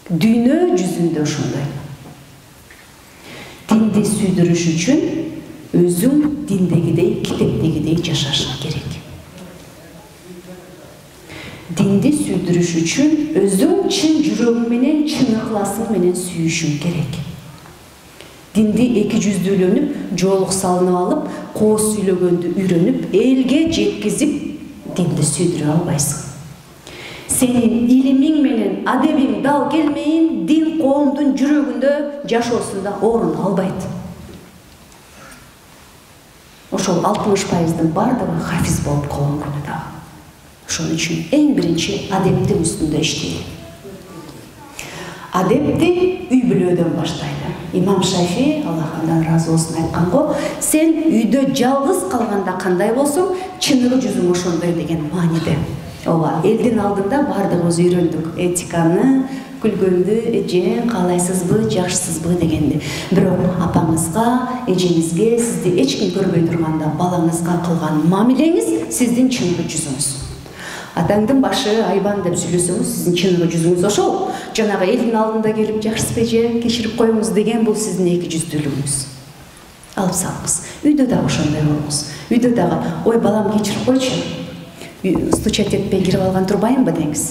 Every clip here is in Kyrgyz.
Дүйнө жүзүндө ошондой. Динди сүйдүрүш үчүн өзүң диндегидей, китептегидей жашашың керек. Динди сүйдүрүш үчүн өзүң чын жүрөгүң менен, чын ыхласың менен сүйүшүң керек. Динди эки жүздүүлөнүп, жоолук салынып алып, кооз сүйлөгөндү үйрөнүп, элге жеткизип, динди сүйдүрө албайсың. Сенин илимиң менен адебиң дал келмейин, дин коомдун жүрөгүндө, жашоосунда орун албайт. Ошол 60%-дын бардыгы хафиз болуп калган күнү да. Ошон үчүн эң биринчи адептин үстүндө иштейли. Адепти үй бүлөдөн баштайлы. Имам Шафии, Аллах андан разы болсун, айтканго, сен үйдө жалгыз калганда кандай болсоң, чыныгы жүзүң ошондой деген мааниде. Ооба, элдин алдында бардыгыбыз үйрөндүк этиканы, күлгөндү, эже каалайсызбы, жакшысызбы дегенди. Бирок апаңызга, эжеңизге, сизди эч ким көрбөй турганда балаңызга кылган мамилеңиз сиздин чыныгы жүзүңүз. Атаңдын башы айбан деп сүйлөсөңүз, сиздин чыныгы жүзүңүз ошол. Жанагы элдин алдында келип жакшысызбы эже, кечирип коюңуз деген бул сиздин эки жүздүүлүгүңүз. Алып салыңыз. Үйдө дагы ошондой болуңуз. Үйдө дагы, ой балам кечирип койчу. Стучать этпей кирип алган турбайынбы деңиз.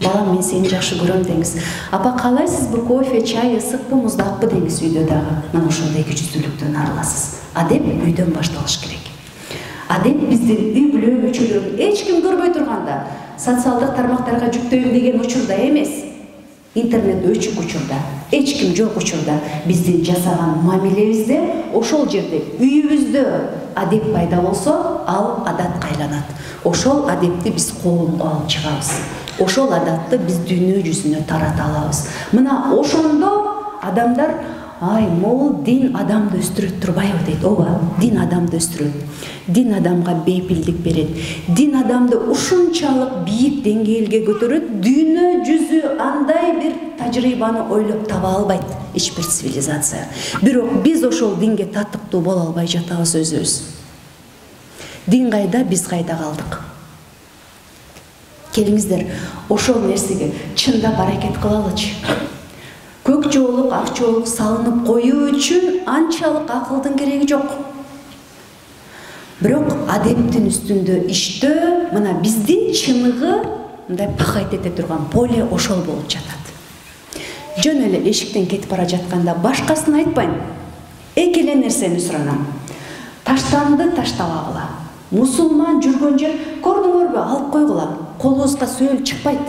Балам, мен сени жакшы көрөм деңиз. Апа, каалайсызбы, кофе, чай ысыкпы, муздакпы деңиз үйдө дагы. Мына ошондой эки жүздүүлүктөн арыласыз. Адеп үйдөн башталыш керек. Адеп биздин үй бүлө мүчөлөрүн эч ким көрбөй турганда, социалдык тармактарга жүктөйм деген учурда эмес. Интернет өчүк учурда, эч ким жок учурда биздин жасаган мамилебизде, ошол жерде үйүбүздө адеп пайда болсо, ал адатка айланат. Ошол адепти биз коомго алып чыгабыз. Ошол адатты биз дүйнө жүзүнө тарата алабыз. Мына ошондо адамдар, ай, могул дин адамды өстүрөт турбайбы дейт. Ооба, дин адамды өстүрөт. Дин адамга бейпилдик берет. Дин адамды ушунчалык бийик деңгээлге көтөрөт. Дүйнө жүзү андай бир тажрыйбаны ойлоп таба албайт эч бир цивилизация. Бирок биз ошол динге татыктуу боло албай жатабыз өзүбүз. Дин кайда, биз кайда калдык? Келиңиздер, ошол нерсеге чындап аракет кылалычы. Көк жоолук, ак жоолук салынып коюу үчүн анчалык акылдын кереги жок. Бирок адептин үстүндө иштөө, мына биздин чыныгы мындай пахать эте турган поле ошол болуп жатат. Жөн эле эшиктен кетип бара жатканда башкасын айтпайм. Эки эле нерсени суранам. Таштанды таштабагыла. Мусулман жүргөн жер көрдүңөрбү, алып койгула. Колубузга сөөл чыкпайт.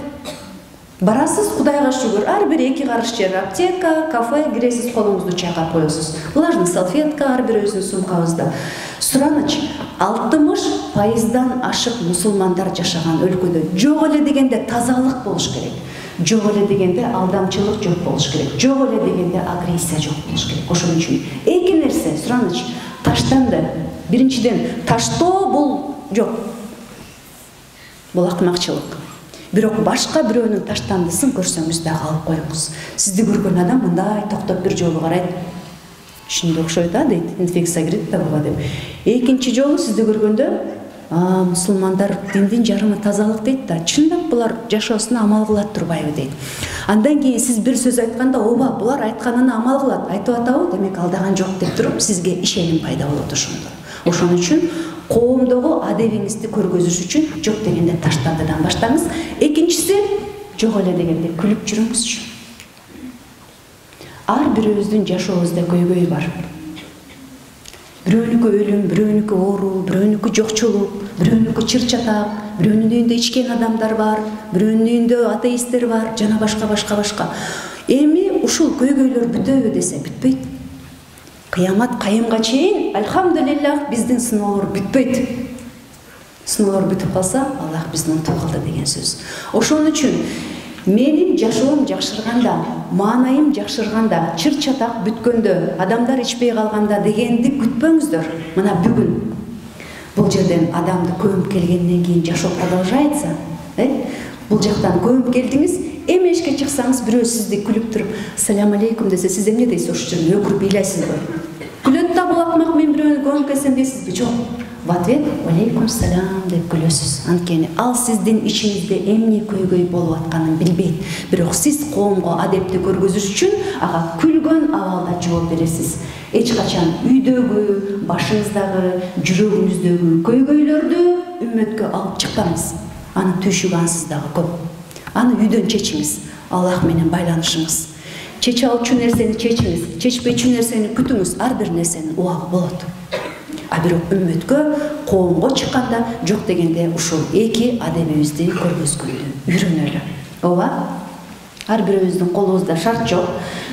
Барасыз, Кудайга шүгүр, ар бир 2 карыш жер аптека, кафе, киресиз, колуңузду чайкап коесуз. Влажный салфетка ар бир өзүнүн сумкабызда. Сураныч, 60%-дан ашык мусулмандар жашаган өлкөдө жок эле дегенде тазалык болуш керек. Жок эле дегенде алдамчылык жок болуш керек. Жок эле дегенде агрессия жок болуш керек. Ошон үчүн эки нерсе, сураныч, таштанды. Биринчиден, таштоо бул жок. Бул акмакчылык. Бирок башка бирөөнүн таштандысын көрсөңүз дагы алып коюңуз. Сизди көргөн адам мындай токтоп бир жолу карайт. Ушундай окшойт да дейт, инфекция кирет да буга деп. Экинчи жолу сизди көргөндө, мусулмандар диндин жарымы тазалык дейт да, чындап булар жашоосуна амал кылат турбайбы дейт. Андан кийин сиз бир сөз айтканда, ооба, булар айтканына амал кылат, айтып атабы, демек алдаган жок деп туруп, сизге ишеним пайда болот ошондо. Ошон үчүн коомдогу адебиңизди көргөзүш үчүн жок дегенде таштандыдан баштаңыз. Экинчиси, жок эле дегенде күлүп жүрүңүзчү. Ар бирөөбүздүн жашообузда көйгөй бар. Бирөөнүкү өлүм, бирөөнүкү оору, бирөөнүкү жокчулук, бирөөнүкү чыр-чатак, бирөөнүн үйүндө ичкен адамдар бар, бирөөнүн үйүндө атеисттер бар, жана башка. Эми ушул көйгөйлөр бүтөбү десе, бүтпөйт. Кыямат кайымга чейин, альхамдулиллах, биздин сыноолор бүтпөйт. Сыноолор бүтүп калса, Аллах бизди унутуп калды деген сөз. Ошон үчүн менин жашоом жакшырганда, маанайым жакшырганда, чыр-чатак бүткөндө, адамдар ичпей калганда дегенди күтпөңүздөр. Мына бүгүн бул жерден адамды көмүп келгенден кийин жашоо продолжается. Бул жактан көмүп келдиңиз, эми эшикке чыксаңыз, бирөө сизди күлүп туруп, "Салам алейкум" десе, сиз эмне дейсиз? Ошол жерде өкүрүп ыйлайсызбы? Күлөт да бул акмак, мен бирөөнү көмүп келсем дейсизби? Жок. в ответ алейкум салам деп күлөсүз. Анткени ал сиздин ичиңизде эмне көйгөй болуп атканын билбейт. Бирок сиз коомго адепти көргөзүш үчүн ага күлгөн абалда жооп бересиз. Эч качан үйдөгү, башыңыздагы, жүрөгүңүздөгү көйгөйлөрдү үммөткө алып чыкпаңыз. Анын түйшүгү ансыз дагы көп. Аны үйдөн чечиңиз. Аллах менен байланышыңыз. Чече алчу нерсени чечиңиз, чечпечү нерсени күтүңүз. Ар бир нерсенин убагы болот. А бирок үммөткө, коомго чыкканда жок дегенде ушул эки адебибизди көргөзгөндү үйрөнөлү. Ооба? Ар бирөөбүздүн колубузда шарт жок.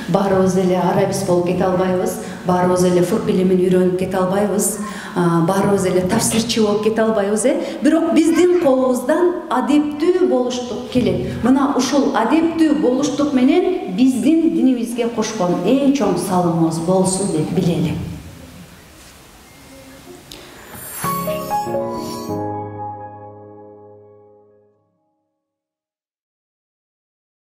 Баарыбыз эле арабист болуп кете албайбыз, баарыбыз эле фык илимин үйрөнүп кете албайбыз, баарыбыз эле тафсирчи болуп кете албайбыз, бирок биздин колубуздан адептүү болуштук келет. Мына ушул адептүү болуштук менен биздин динибизге кошкон эң чоң салымыбыз болсун деп билели.